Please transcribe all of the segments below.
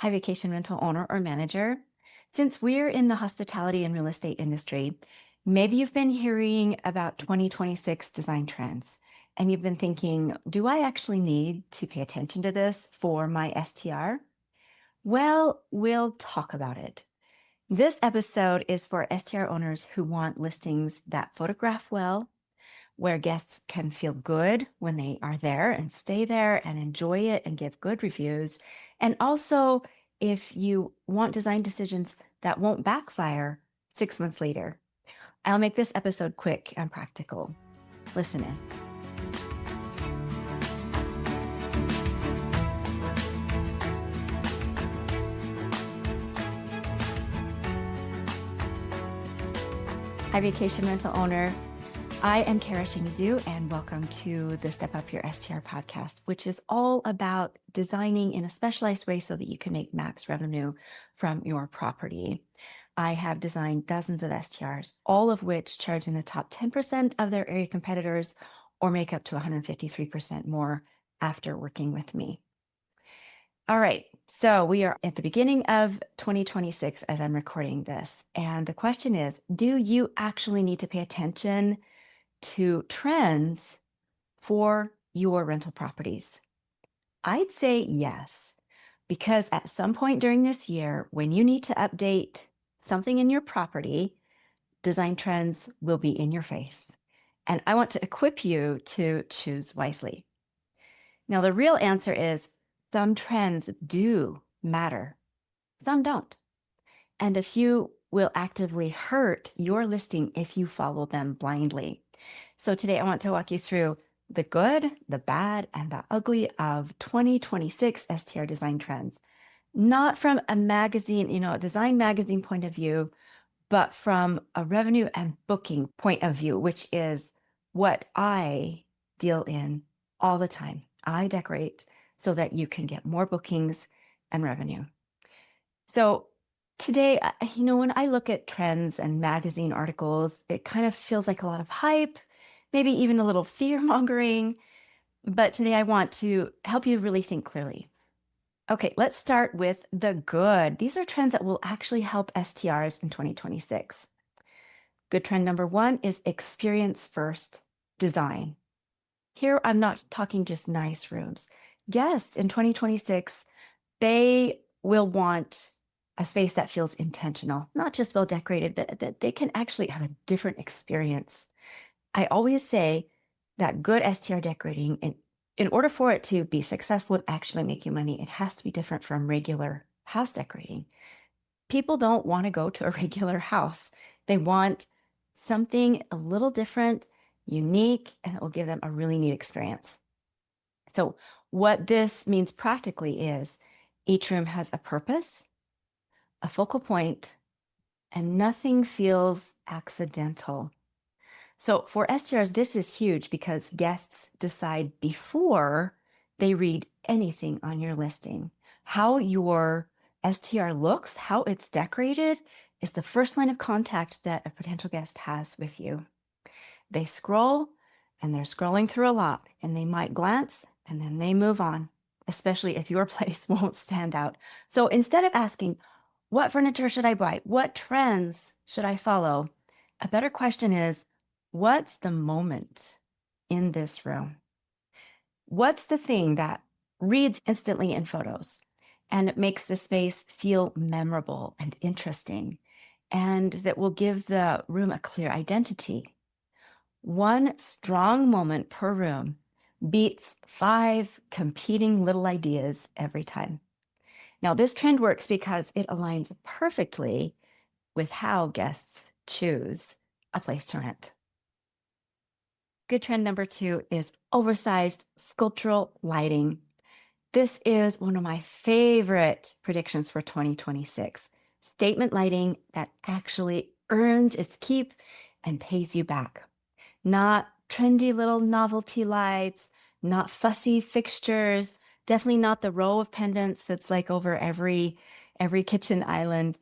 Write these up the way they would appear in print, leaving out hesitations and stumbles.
Hi, vacation rental owner or manager. Since we're in the hospitality and real estate industry, maybe you've been hearing about 2026 design trends and you've been thinking, do I actually need to pay attention to this for my STR? Well, we'll talk about it. This episode is for STR owners who want listings that photograph well, where guests can feel good when they are there and stay there and enjoy it and give good reviews. And also, if you want design decisions that won't backfire 6 months later. I'll make this episode quick and practical. Listen in. Hi, vacation rental owner. I am Cara Shimizu, and welcome to the Step Up Your STR podcast, which is all about designing in a specialized way so that you can make max revenue from your property. I have designed dozens of STRs, all of which charge in the top 10% of their area competitors or make up to 153% more after working with me. All right, so we are at the beginning of 2026 as I'm recording this. And the question is, do you actually need to pay attention to trends for your rental properties? I'd say yes, because at some point during this year, when you need to update something in your property, design trends will be in your face. And I want to equip you to choose wisely. Now, the real answer is some trends do matter, some don't. And a few will actively hurt your listing if you follow them blindly. So today I want to walk you through the good, the bad, and the ugly of 2026 STR design trends. Not from a magazine, a design magazine point of view, but from a revenue and booking point of view, which is what I deal in all the time. I decorate so that you can get more bookings and revenue. So today, when I look at trends and magazine articles, it kind of feels like a lot of hype, maybe even a little fear mongering. But today I want to help you really think clearly. Okay, let's start with the good. These are trends that will actually help STRs in 2026. Good trend number one is experience first design. Here, I'm not talking just nice rooms. Guests in 2026, they will want a space that feels intentional, not just well decorated, but that they can actually have a different experience. I always say that good STR decorating, in order for it to be successful and actually make you money, it has to be different from regular house decorating. People don't want to go to a regular house. They want something a little different, unique, and it will give them a really neat experience. So what this means practically is each room has a purpose, a focal point, and nothing feels accidental. So for STRs, this is huge because guests decide before they read anything on your listing. How your STR looks, how it's decorated, is the first line of contact that a potential guest has with you. They scroll and they're scrolling through a lot and they might glance and then they move on, especially if your place won't stand out. So instead of asking, what furniture should I buy? What trends should I follow? A better question is, what's the moment in this room? What's the thing that reads instantly in photos and it makes the space feel memorable and interesting and that will give the room a clear identity? One strong moment per room beats 5 competing little ideas every time. Now, this trend works because it aligns perfectly with how guests choose a place to rent. Good trend number 2 is oversized sculptural lighting. This is one of my favorite predictions for 2026. Statement lighting that actually earns its keep and pays you back. Not trendy little novelty lights, not fussy fixtures, definitely not the row of pendants that's like over every kitchen island,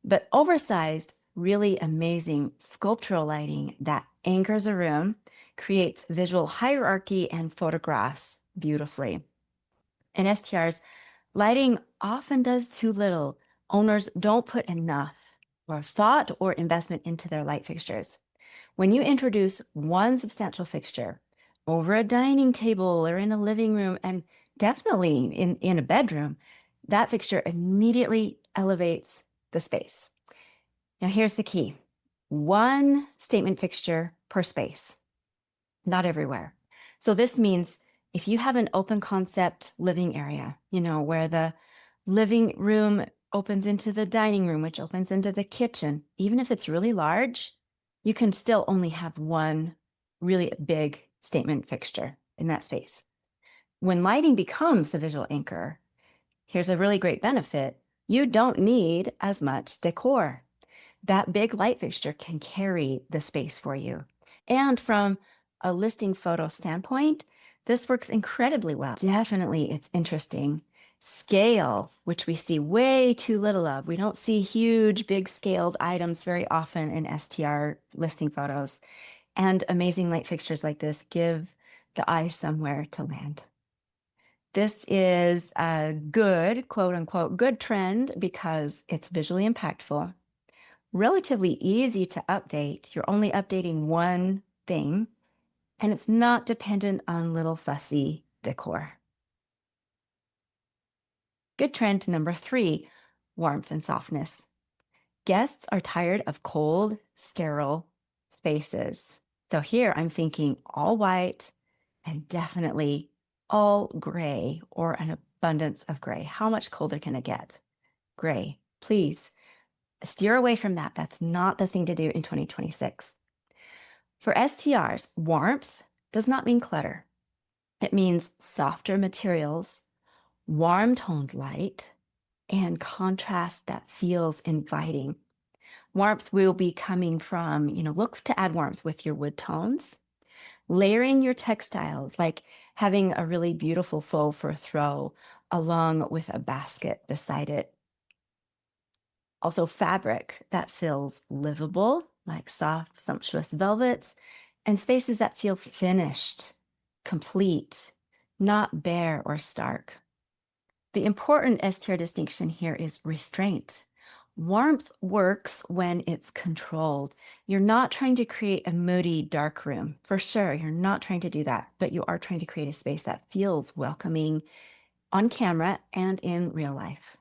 but oversized, really amazing sculptural lighting that anchors a room, creates visual hierarchy, and photographs beautifully. And STRs Lighting often does too little. Owners don't put enough or thought or investment into their light fixtures. When you introduce one substantial fixture over a dining table or in a living room, and definitely in a bedroom, that fixture immediately elevates the space. Now, here's the key: one statement fixture per space, not everywhere. So this means if you have an open concept living area, where the living room opens into the dining room, which opens into the kitchen, even if it's really large, you can still only have one really big statement fixture in that space. When lighting becomes the visual anchor, here's a really great benefit: you don't need as much decor. That big light fixture can carry the space for you. And from a listing photo standpoint, this works incredibly well. Definitely, it's interesting. Scale, which we see way too little of. We don't see huge, big scaled items very often in STR listing photos. And amazing light fixtures like this give the eye somewhere to land. This is a good, quote unquote, good trend because it's visually impactful, relatively easy to update. You're only updating one thing, and it's not dependent on little fussy decor. Good trend number 3, warmth and softness. Guests are tired of cold, sterile spaces. So here I'm thinking all white and definitely all gray or an abundance of gray. How much colder can it get? Gray, please. Steer away from that. That's not the thing to do in 2026. For STRs, warmth does not mean clutter. It means softer materials, warm-toned light, and contrast that feels inviting. Warmth will be coming from, look to add warmth with your wood tones, layering your textiles, like having a really beautiful faux fur throw along with a basket beside it. Also, fabric that feels livable, like soft, sumptuous velvets, and spaces that feel finished, complete, not bare or stark. The important STR distinction here is restraint. Warmth works when it's controlled. You're not trying to create a moody, dark room. For sure, you're not trying to do that, but you are trying to create a space that feels welcoming on camera and in real life.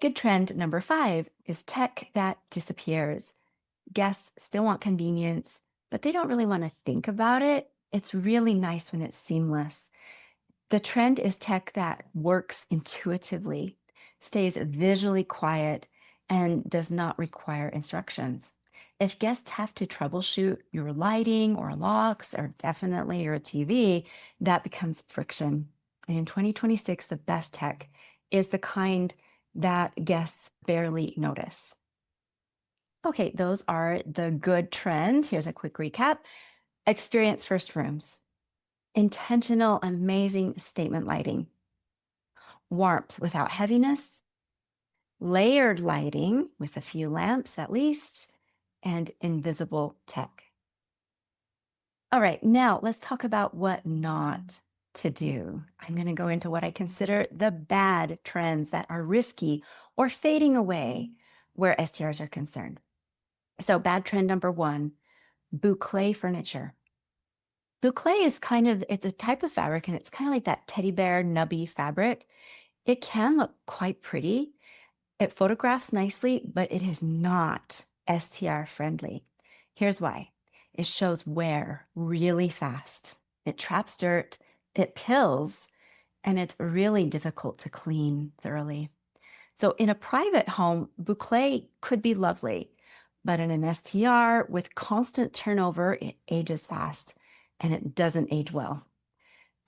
Good trend number 5 is tech that disappears. Guests still want convenience, but they don't really want to think about it. It's really nice when it's seamless. The trend is tech that works intuitively, stays visually quiet, and does not require instructions. If guests have to troubleshoot your lighting or locks or definitely your TV, that becomes friction. And in 2026, the best tech is the kind that guests barely notice. Okay, those are the good trends. Here's a quick recap. Experience first rooms. Intentional, amazing statement lighting. Warmth without heaviness. Layered lighting with a few lamps at least. And invisible tech. All right, now let's talk about what not to do. I'm going to go into what I consider the bad trends that are risky or fading away where STRs are concerned. So bad trend number 1, boucle furniture. Boucle is it's a type of fabric, and it's kind of like that teddy bear nubby fabric. It can look quite pretty. It photographs nicely, but it is not STR friendly. Here's why. It shows wear really fast. It traps dirt, it pills, and it's really difficult to clean thoroughly. So in a private home, boucle could be lovely, but in an STR with constant turnover, it ages fast and it doesn't age well.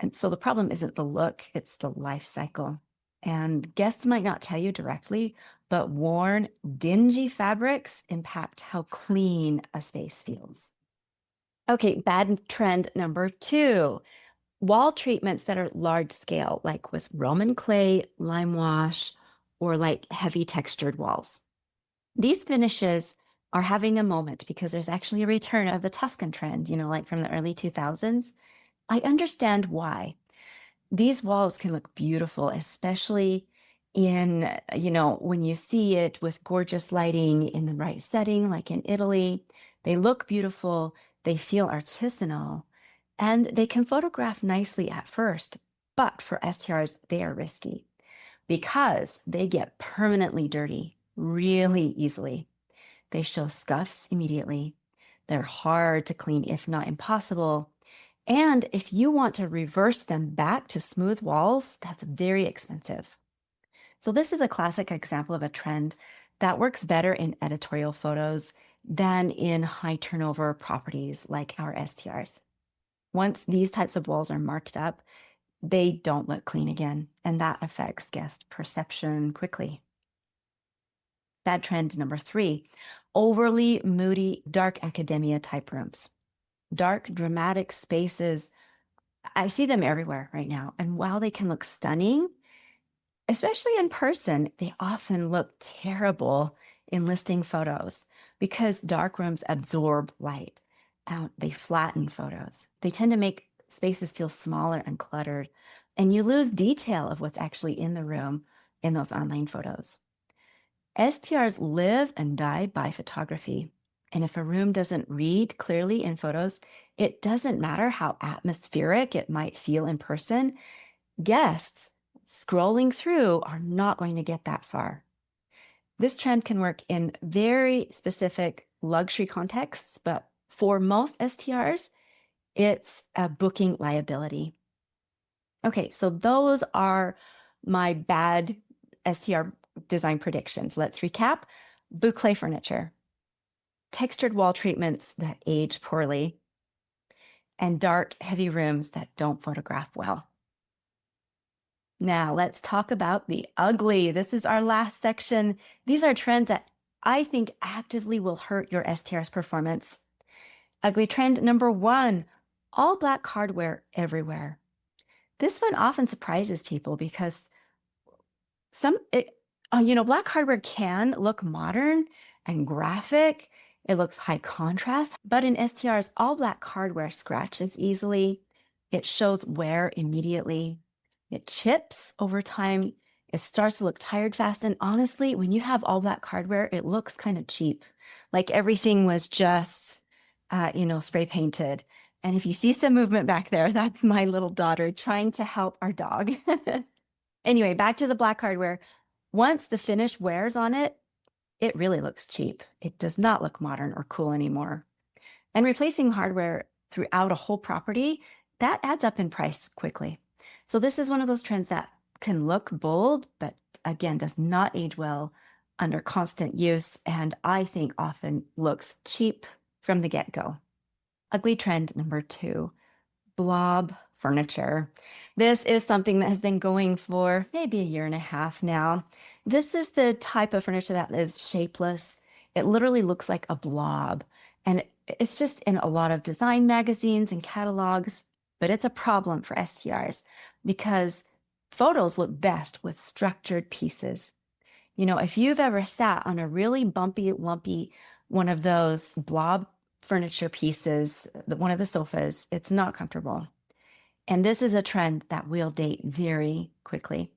And so the problem isn't the look, it's the life cycle. And guests might not tell you directly, but worn, dingy fabrics impact how clean a space feels. Okay, bad trend number 2, wall treatments that are large scale, like with Roman clay, lime wash, or like heavy textured walls. These finishes are having a moment because there's actually a return of the Tuscan trend, like from the early 2000s. I understand why. These walls can look beautiful, especially when you see it with gorgeous lighting in the right setting, like in Italy. They look beautiful, they feel artisanal, and they can photograph nicely at first. But for STRs, they are risky because they get permanently dirty really easily. They show scuffs immediately. They're hard to clean, if not impossible. And if you want to reverse them back to smooth walls, that's very expensive. So this is a classic example of a trend that works better in editorial photos than in high turnover properties like our STRs. Once these types of walls are marked up, they don't look clean again, and that affects guest perception quickly. Bad trend number 3, overly moody, dark academia type rooms. Dark, dramatic spaces, I see them everywhere right now. And while they can look stunning, especially in person, they often look terrible in listing photos because dark rooms absorb light. They flatten photos. They tend to make spaces feel smaller and cluttered, and you lose detail of what's actually in the room in those online photos. STRs live and die by photography. And if a room doesn't read clearly in photos, it doesn't matter how atmospheric it might feel in person. Guests scrolling through are not going to get that far. This trend can work in very specific luxury contexts, but for most STRs, it's a booking liability. Okay, so those are my bad STR design predictions. Let's recap. Boucle furniture, textured wall treatments that age poorly, and dark, heavy rooms that don't photograph well. Now let's talk about the ugly. This is our last section. These are trends that I think actively will hurt your STR's performance. Ugly trend number 1, all black hardware everywhere. This one often surprises people because black hardware can look modern and graphic. It looks high contrast, but in STRs, all black hardware scratches easily. It shows wear immediately. It chips over time. It starts to look tired fast. And honestly, when you have all black hardware, it looks kind of cheap. Like everything was just, spray painted. And if you see some movement back there, that's my little daughter trying to help our dog. Anyway, back to the black hardware. Once the finish wears on it, it really looks cheap. It does not look modern or cool anymore. And replacing hardware throughout a whole property, that adds up in price quickly. So this is one of those trends that can look bold, but again, does not age well under constant use, and I think often looks cheap from the get-go. Ugly trend number 2, blob furniture. This is something that has been going for maybe a year and a half now. This is the type of furniture that is shapeless. It literally looks like a blob, and it's just in a lot of design magazines and catalogs, but it's a problem for STRs because photos look best with structured pieces. If you've ever sat on a really bumpy, lumpy one of those blob furniture pieces, one of the sofas, it's not comfortable. And this is a trend that will date very quickly.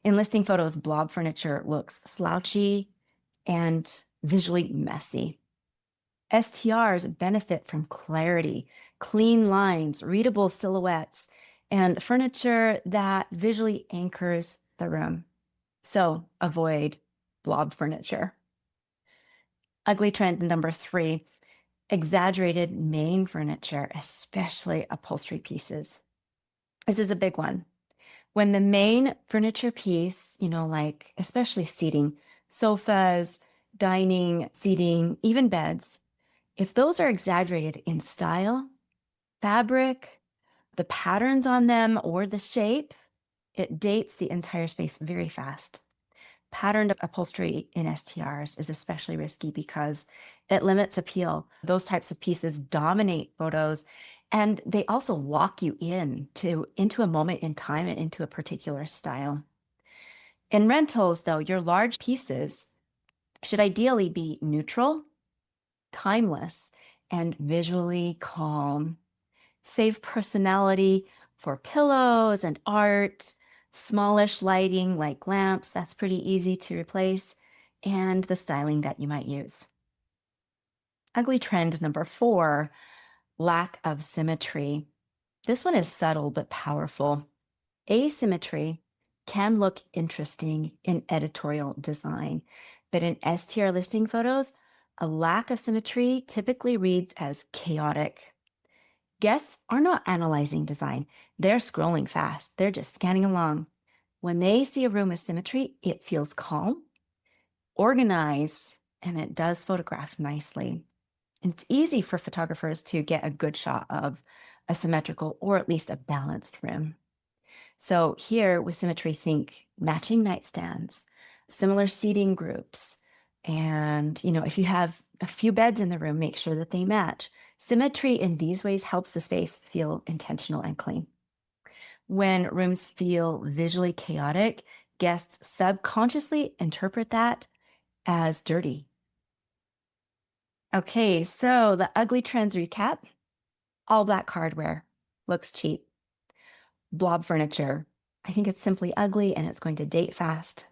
In listing photos, blob furniture looks slouchy and visually messy. STRs benefit from clarity, clean lines, readable silhouettes, and furniture that visually anchors the room. So avoid blob furniture. Ugly trend number 3, exaggerated main furniture, especially upholstery pieces. This is a big one. When the main furniture piece, like especially seating, sofas, dining, seating, even beds, if those are exaggerated in style, fabric, the patterns on them, or the shape, it dates the entire space very fast. Patterned upholstery in STRs is especially risky because it limits appeal. Those types of pieces dominate photos, and they also lock you into a moment in time and into a particular style. In rentals, though, your large pieces should ideally be neutral, timeless, and visually calm. Save personality for pillows and art, smallish lighting like lamps, that's pretty easy to replace, and the styling that you might use. Ugly trend number 4, lack of symmetry. This one is subtle but powerful. Asymmetry can look interesting in editorial design, but in STR listing photos, a lack of symmetry typically reads as chaotic. Guests are not analyzing design. They're scrolling fast. They're just scanning along. When they see a room with symmetry, it feels calm, organized, and it does photograph nicely. And it's easy for photographers to get a good shot of a symmetrical or at least a balanced room. So here with symmetry, think matching nightstands, similar seating groups. And, if you have a few beds in the room, make sure that they match. Symmetry in these ways helps the space feel intentional and clean. When rooms feel visually chaotic, guests subconsciously interpret that as dirty. Okay, so the ugly trends recap. All black hardware looks cheap. Blob furniture, I think it's simply ugly and it's going to date fast.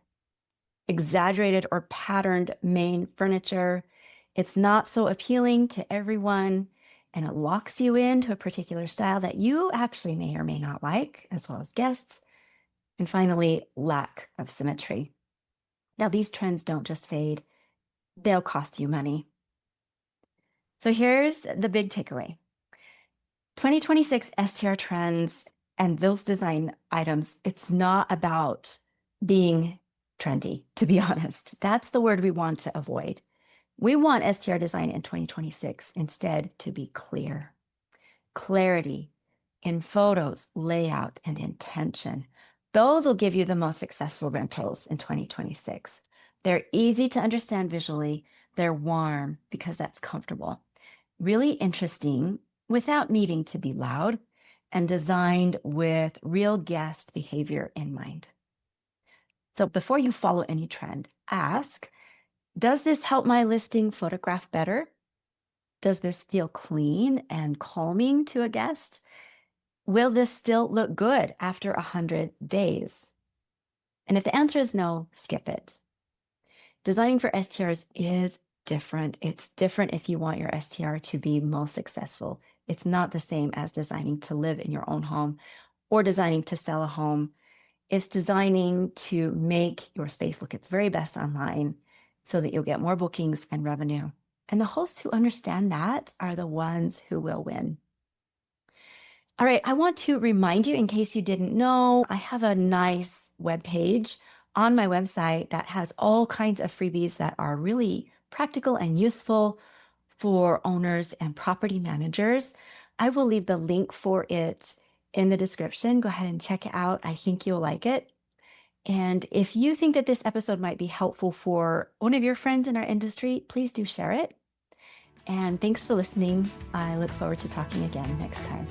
Exaggerated or patterned main furniture, it's not so appealing to everyone and it locks you into a particular style that you actually may or may not like, as well as guests. And finally, lack of symmetry. Now, these trends don't just fade, they'll cost you money. So here's the big takeaway. 2026 STR trends and those design items, it's not about being trendy, to be honest. That's the word we want to avoid. We want STR design in 2026 instead to be clear. Clarity in photos, layout, and intention. Those will give you the most successful rentals in 2026. They're easy to understand visually. They're warm because that's comfortable. Really interesting without needing to be loud, and designed with real guest behavior in mind. So before you follow any trend, ask, does this help my listing photograph better? Does this feel clean and calming to a guest? Will this still look good after 100 days? And if the answer is no, skip it. Designing for STRs is different. It's different if you want your STR to be most successful. It's not the same as designing to live in your own home or designing to sell a home. It's designing to make your space look its very best online so that you'll get more bookings and revenue. And the hosts who understand that are the ones who will win. All right, I want to remind you, in case you didn't know, I have a nice webpage on my website that has all kinds of freebies that are really practical and useful for owners and property managers. I will leave the link for it in the description. Go ahead and check it out. I think you'll like it. And if you think that this episode might be helpful for one of your friends in our industry, please do share it. And thanks for listening. I look forward to talking again next time.